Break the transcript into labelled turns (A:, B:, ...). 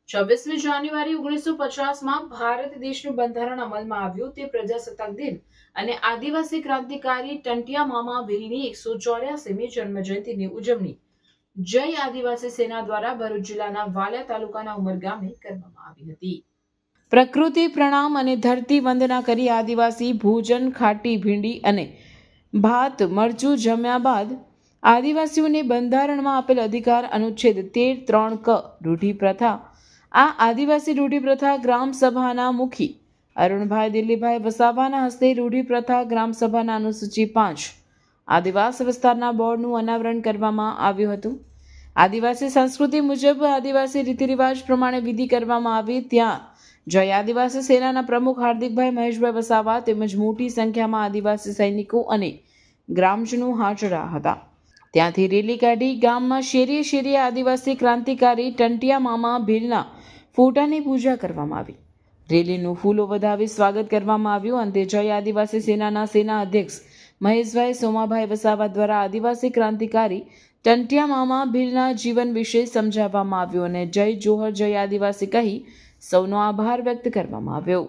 A: 26મી જાન્યુઆરી 1950માં ભારત દેશનું બંધારણ અમલમાં આવ્યું તે પ્રજાસત્તાક દિન અને આદિવાસી ક્રાંતિકારી ટંટિયા મામા ભીલની 184મી જન્મજયંતિની ઉજવણી જય આદિવાસી સેના દ્વારા ભરૂચ જિલ્લાના વાલિયા તાલુકાના ઉમરગામે કરવામાં આવી હતી. પ્રકૃતિ પ્રણામ અને ધરતી વંદના કરી આદિવાસી ભોજન ખાટી ભીંડી અને ભાત મરચું જમ્યા બાદ આદિવાસીઓને બંધારણમાં આપેલ અધિકાર અનુચ્છેદ 13(3) ક રૂઢિ પ્રથા આ આદિવાસી રૂઢિ પ્રથા ગ્રામ સભાના મુખી અરુણભાઈ દિલ્હીભાઈ વસાવાના હસ્તે રૂઢિ પ્રથા ગ્રામ સભાના અનુસૂચિ 5 આદિવાસી વિસ્તારના બોર્ડનું અનાવરણ કરવામાં આવ્યું હતું. આદિવાસી સંસ્કૃતિ મુજબ આદિવાસી રીતિરિવાજ પ્રમાણે વિધિ કરવામાં આવી. ત્યાં જય આદિવાસી સેનાના પ્રમુખ હાર્દિકભાઈ મહેશભાઈ વસાવા તેમજ મોટી સંખ્યામાં આદિવાસી સૈનિકો અને ગ્રામજનો હાજર હતા. ત્યાંથી રેલી કાઢી ગામમાં શેરીએ શેરીએ આદિવાસી ક્રાંતિકારી ટંટિયા મામા ભીલના ફોટાની પૂજા કરવામાં આવી. રેલીનું ફૂલો વધાવી સ્વાગત કરવામાં આવ્યું. અંતે જય આદિવાસી સેનાના સેના અધ્યક્ષ મહેશભાઈ સોમાભાઈ વસાવા દ્વારા આદિવાસી ક્રાંતિકારી ટંટિયા મામા ભીલના જીવન વિશે સમજાવવામાં આવ્યું અને જય જોહર જય આદિવાસી કહી સૌનો આભાર વ્યક્ત કરવામાં આવ્યો.